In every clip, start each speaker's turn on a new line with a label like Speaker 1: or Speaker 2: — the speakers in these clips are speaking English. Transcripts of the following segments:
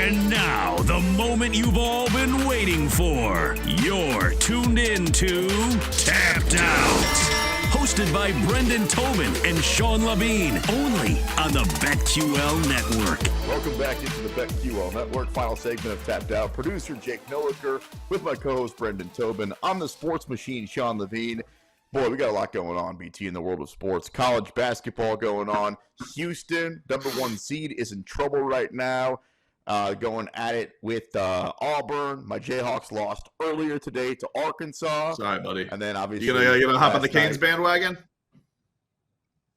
Speaker 1: And now, the moment you've all been waiting for. You're tuned in to Tapped Out. Hosted by Brendan Tobin and Sean Levine. Only on the BetQL Network.
Speaker 2: Welcome back into the BetQL Network. Final segment of Tapped Out. Producer Jake Milliker with my co-host Brendan Tobin. I'm the sports machine, Sean Levine. Boy, we got a lot going on, BT, in the world of sports. College basketball going on. Houston, number 1 seed, is in trouble right now. Going at it with Auburn. My Jayhawks lost earlier today to Arkansas.
Speaker 3: Sorry, buddy.
Speaker 2: And then obviously,
Speaker 3: you gonna hop on the Canes bandwagon?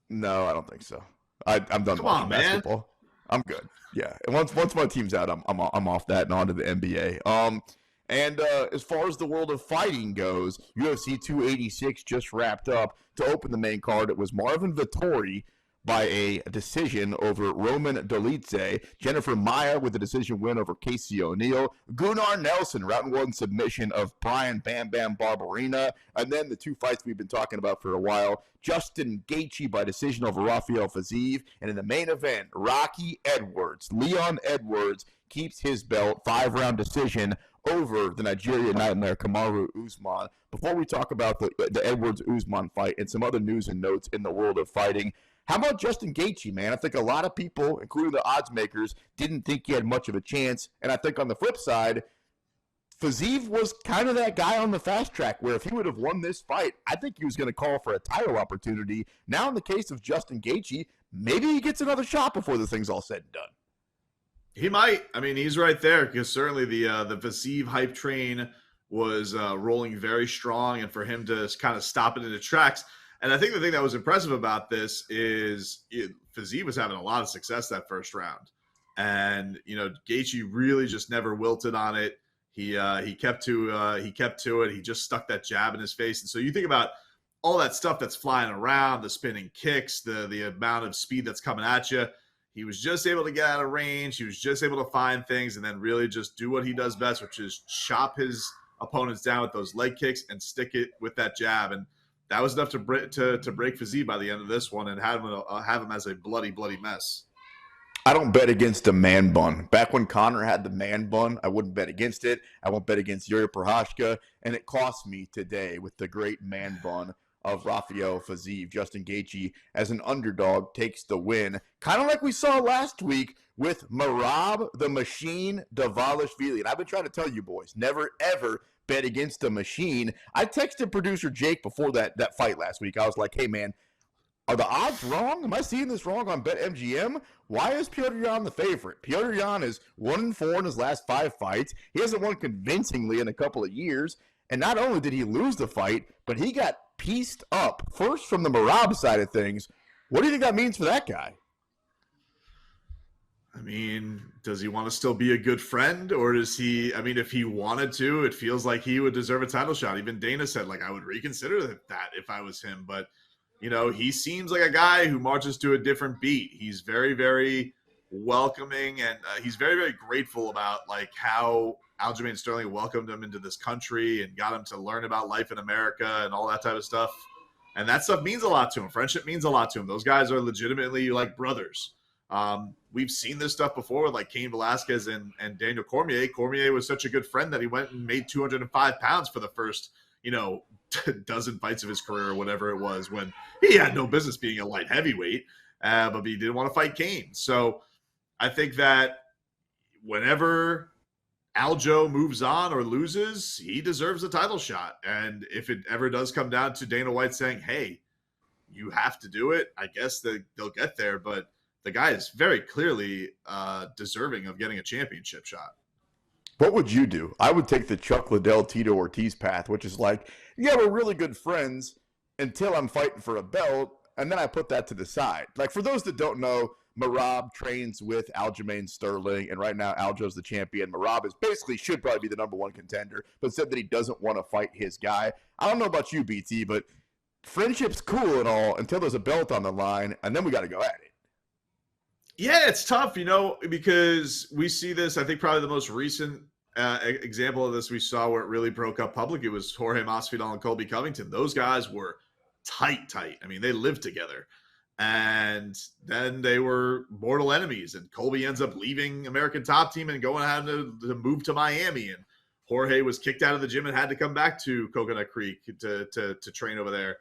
Speaker 2: No, I don't think so. I'm done watching basketball. Man. I'm good. Yeah, and once my team's out, I'm off that and on to the NBA. And as far as the world of fighting goes, UFC 286 just wrapped up. To open the main card, it was Marvin Vettori by a decision over Roman Dolidze. Jennifer Maia with a decision win over Casey O'Neill. Gunnar Nelson, round 1 submission of Brian Bam Bam Barberena. And then the 2 fights we've been talking about for a while. Justin Gaethje by decision over Rafael Fiziev. And in the main event, Rocky Edwards, Leon Edwards, keeps his belt, 5-round decision over the Nigerian Nightmare, Kamaru Usman. Before we talk about the Edwards-Usman fight and some other news and notes in the world of fighting, how about Justin Gaethje, man? I think a lot of people, including the odds makers, didn't think he had much of a chance. And I think on the flip side, Fiziev was kind of that guy on the fast track where if he would have won this fight, I think he was going to call for a title opportunity. Now in the case of Justin Gaethje, maybe he gets another shot before the thing's all said and done.
Speaker 3: He might. I mean, he's right there because certainly the Fiziev hype train was rolling very strong, and for him to kind of stop it in its tracks. And I think the thing that was impressive about this is Fiziev was having a lot of success that first round, and Gaethje really just never wilted on it. He kept to it. He just stuck that jab in his face, and so you think about all that stuff that's flying around, the spinning kicks, the amount of speed that's coming at you. He was just able to get out of range. He was just able to find things and then really just do what he does best, which is chop his opponents down with those leg kicks and stick it with that jab. And that was enough to break Fiziev by the end of this one and have him as a bloody, bloody mess.
Speaker 2: I don't bet against a man bun. Back when Conor had the man bun, I wouldn't bet against it. I won't bet against Yuri Prochazka. And it cost me today with the great man bun of Rafael Fiziev. Justin Gaethje, as an underdog, takes the win. Kind of like we saw last week with Merab the Machine Dvalishvili. And I've been trying to tell you boys, never, ever bet against the machine. I texted producer Jake before that fight last week. I was like, hey, man, are the odds wrong? Am I seeing this wrong on BetMGM? Why is Petr Yan the favorite? Petr Yan is 1-4 in his last 5 fights. He hasn't won convincingly in a couple of years. And not only did he lose the fight, but he got pieced up. First, from the Merab side of things, what do you think that means for that guy?
Speaker 3: I mean, does he want to still be a good friend, or does he? I mean, if he wanted to, it feels like he would deserve a title shot. Even Dana said, like, I would reconsider that if I was him. But, he seems like a guy who marches to a different beat. He's very, very welcoming, and he's very, very grateful about, like, how Aljamain Sterling welcomed him into this country and got him to learn about life in America and all that type of stuff. And that stuff means a lot to him. Friendship means a lot to him. Those guys are legitimately like brothers. We've seen this stuff before with like Cain Velasquez and Daniel Cormier. Cormier was such a good friend that he went and made 205 pounds for the first, dozen fights of his career or whatever it was, when he had no business being a light heavyweight, but he didn't want to fight Cain. So I think that whenever Aljo moves on or loses, he deserves a title shot. And if it ever does come down to Dana White saying, hey, you have to do it, I guess they'll get there. But the guy is very clearly deserving of getting a championship shot.
Speaker 2: What would you do? I would take the Chuck Liddell, Tito Ortiz path, which is like, yeah, we're really good friends until I'm fighting for a belt, and then I put that to the side. Like, for those that don't know, Merab trains with Aljamain Sterling, and right now Aljo's the champion. Merab should probably be the number 1 contender, but said that he doesn't want to fight his guy. I don't know about you, BT, but friendship's cool and all until there's a belt on the line, and then we got to go at it.
Speaker 3: Yeah, it's tough, because we see this. I think probably the most recent example of this we saw where it really broke up public, it was Jorge Masvidal and Colby Covington. Those guys were tight. I mean, they lived together. And then they were mortal enemies, and Colby ends up leaving American Top Team and going out to move to Miami, and Jorge was kicked out of the gym and had to come back to Coconut Creek to train over there.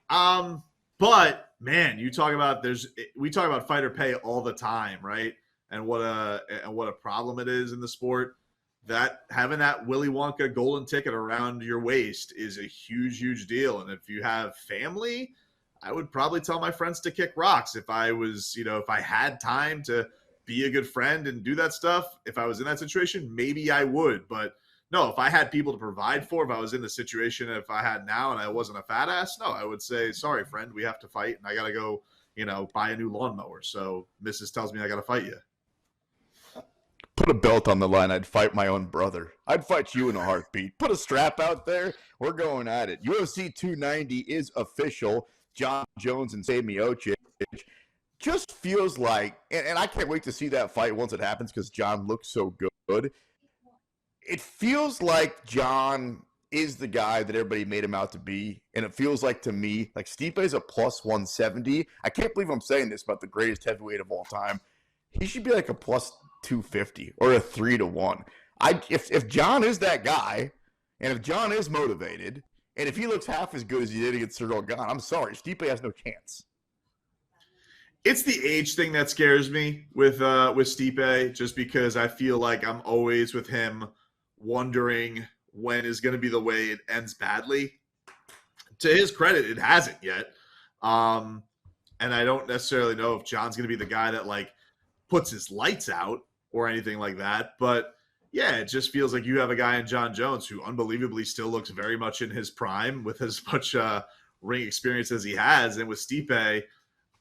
Speaker 3: But man, we talk about fighter pay all the time, right? And what a problem it is in the sport. That having that Willy Wonka golden ticket around your waist is a huge, huge deal. And if you have family, I would probably tell my friends to kick rocks if I was, if I had time to be a good friend and do that stuff. If I was in that situation, maybe I would. But no, if I had people to provide for, if I was in the situation, if I had now and I wasn't a fat ass, no, I would say, sorry, friend, we have to fight. And I got to go, buy a new lawnmower. So Mrs. tells me I got to fight you.
Speaker 2: Put a belt on the line. I'd fight my own brother. I'd fight you in a heartbeat. Put a strap out there. We're going at it. UFC 290 is official. John Jones and Sammy Miocic just feels like, and I can't wait to see that fight once it happens because John looks so good. It feels like John is the guy that everybody made him out to be, and it feels like to me, like Stipe is a plus 170. I can't believe I'm saying this about the greatest heavyweight of all time. He should be like a plus 250 or a 3-1. If John is that guy, and if John is motivated, and if he looks half as good as he did against Cyril Gane, I'm sorry, Stipe has no chance.
Speaker 3: It's the age thing that scares me with Stipe, just because I feel like I'm always with him wondering when is going to be the way it ends badly. To his credit, it hasn't yet. And I don't necessarily know if John's going to be the guy that like puts his lights out or anything like that. But yeah, it just feels like you have a guy in John Jones who unbelievably still looks very much in his prime with as much ring experience as he has. And with Stipe,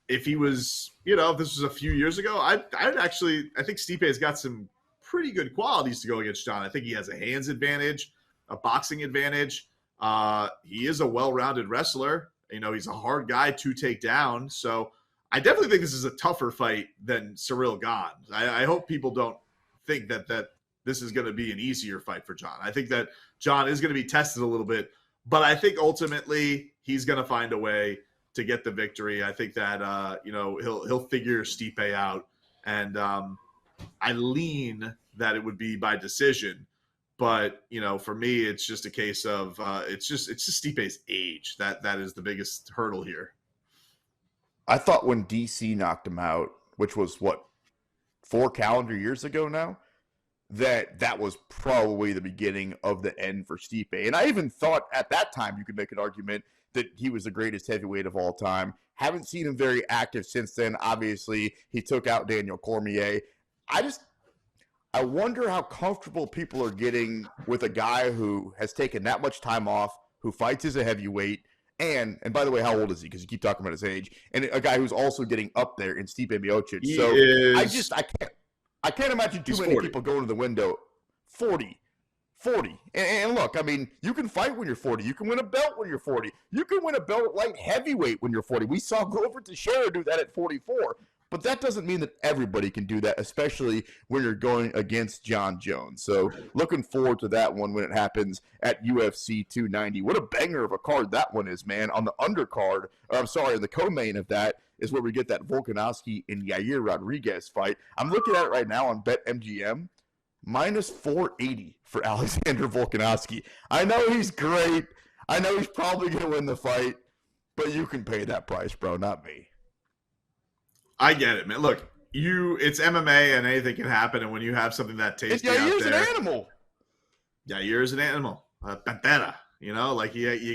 Speaker 3: if he was, if this was a few years ago, I think Stipe has got some pretty good qualities to go against John. I think he has a hands advantage, a boxing advantage. He is a well-rounded wrestler. He's a hard guy to take down. So I definitely think this is a tougher fight than Cyril Gane. I hope people don't think that this is going to be an easier fight for John. I think that John is going to be tested a little bit, but I think ultimately he's going to find a way to get the victory. I think that he'll figure Stipe out, and I lean that it would be by decision. But for me, it's just a case of it's just Stipe's age that is the biggest hurdle here.
Speaker 2: I thought when DC knocked him out, which was 4 calendar years ago now, that was probably the beginning of the end for Stipe. And I even thought at that time you could make an argument that he was the greatest heavyweight of all time. Haven't seen him very active since then. Obviously, he took out Daniel Cormier. I wonder how comfortable people are getting with a guy who has taken that much time off, who fights as a heavyweight, and by the way, how old is he? Because you keep talking about his age. And a guy who's also getting up there in Stipe Miocic. I can't imagine too many people going to the window. 40. And look, I mean, you can fight when you're 40. You can win a belt when you're 40. You can win a belt at light heavyweight when you're 40. We saw Gilbert Teixeira do that at 44. But that doesn't mean that everybody can do that, especially when you're going against John Jones. So looking forward to that one when it happens at UFC 290. What a banger of a card that one is, man. On the undercard, the co-main of that is where we get that Volkanovski and Yair Rodriguez fight. I'm looking at it right now on BetMGM. Minus 480 for Alexander Volkanovski. I know he's great. I know he's probably going to win the fight, but you can pay that price, bro, not me.
Speaker 3: I get it, man. Look, it's MMA and anything can happen, and when you have something that tasty out there.
Speaker 2: Yair's an animal.
Speaker 3: Yair's an animal. Pantera. You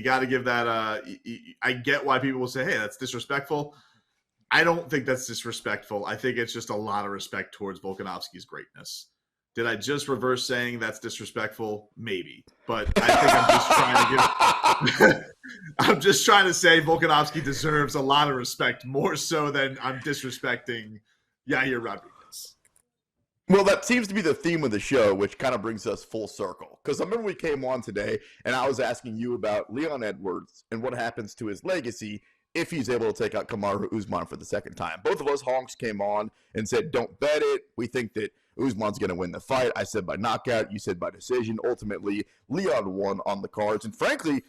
Speaker 3: got to give that. I get why people will say, hey, that's disrespectful. I don't think that's disrespectful. I think it's just a lot of respect towards Volkanovski's greatness. Did I just reverse saying that's disrespectful? Maybe. But I think I'm just trying to say Volkanovski deserves a lot of respect, more so than I'm disrespecting Yair Rodriguez.
Speaker 2: Well, that seems to be the theme of the show, which kind of brings us full circle. Because I remember we came on today, and I was asking you about Leon Edwards and what happens to his legacy if he's able to take out Kamaru Usman for the second time. Both of us honks came on and said, don't bet it. We think that Usman's going to win the fight. I said by knockout. You said by decision. Ultimately, Leon won on the cards. And frankly,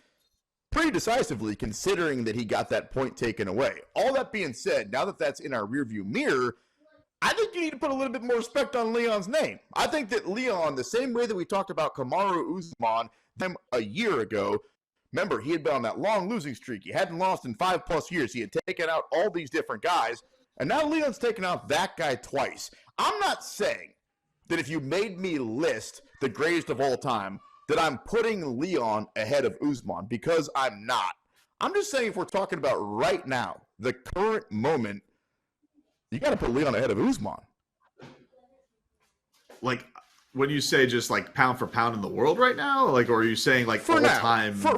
Speaker 2: pretty decisively, considering that he got that point taken away. All that being said, now that that's in our rearview mirror, I think you need to put a little bit more respect on Leon's name. I think that Leon, the same way that we talked about Kamaru Usman a year ago, remember, he had been on that long losing streak. He hadn't lost in 5+ years. He had taken out all these different guys, and now Leon's taken out that guy twice. I'm not saying that if you made me list the greatest of all time, that I'm putting Leon ahead of Usman, because I'm not. I'm just saying if we're talking about right now, the current moment, you got to put Leon ahead of Usman.
Speaker 3: Like, when you say just like pound for pound in the world right now, like, or are you saying like all time?
Speaker 2: No,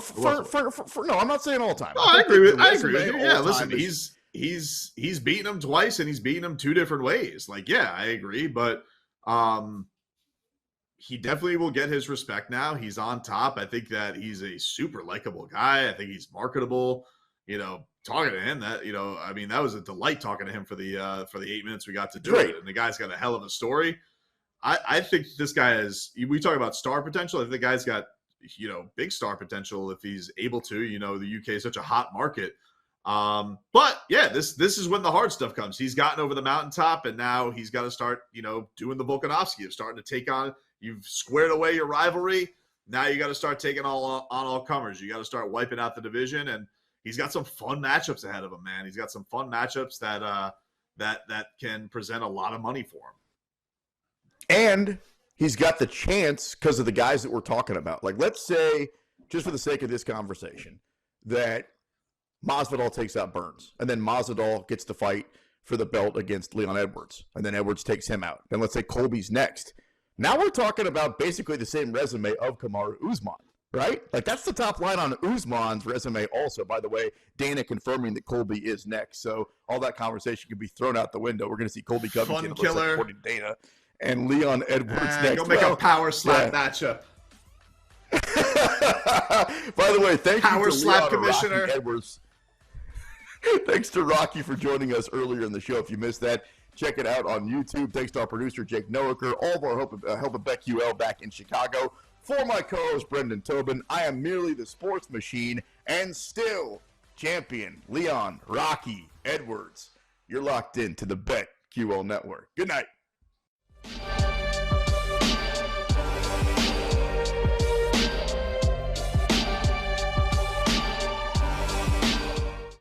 Speaker 2: I'm not saying all time.
Speaker 3: No, I agree with you. Yeah, listen, he's beaten him twice, and he's beaten him 2 different ways. Like, yeah, I agree, but he definitely will get his respect now. He's on top. I think that he's a super likable guy. I think he's marketable. You know, talking to him, that, you know, I mean, that was a delight talking to him for the 8 minutes we got to do it. And the guy's got a hell of a story. I think this guy is, we talk about star potential. I think the guy's got, you know, big star potential if he's able to. You know, the UK is such a hot market. But yeah, this is when the hard stuff comes. He's gotten over the mountaintop, and now he's got to start, you know, doing the Volkanovski of starting to take on. You've squared away your rivalry. Now you got to start taking on all comers. You got to start wiping out the division, and he's got some fun matchups ahead of him, man. He's got some fun matchups that can present a lot of money for him.
Speaker 2: And he's got the chance because of the guys that we're talking about. Like, let's say, just for the sake of this conversation, that Masvidal takes out Burns, and then Masvidal gets the fight for the belt against Leon Edwards, and then Edwards takes him out. Then let's say Colby's next. Now we're talking about basically the same resume of Kamaru Usman, right? Like, that's the top line on Usman's resume also. By the way, Dana confirming that Colby is next. So all that conversation could be thrown out the window. We're going to see Colby Covington,
Speaker 3: fun killer,
Speaker 2: according to Dana, and Leon Edwards next.
Speaker 3: Go make a power slap matchup.
Speaker 2: By the way, thank
Speaker 3: power
Speaker 2: you to
Speaker 3: slap
Speaker 2: Leon
Speaker 3: commissioner
Speaker 2: Rocky Edwards. Thanks to Rocky for joining us earlier in the show. If you missed that, check it out on YouTube. Thanks to our producer, Jake Noaker, all of our help at BetQL back in Chicago. For my co-host, Brendan Tobin, I am merely the sports machine and still champion Leon Rocky Edwards. You're locked in to the BetQL network. Good night.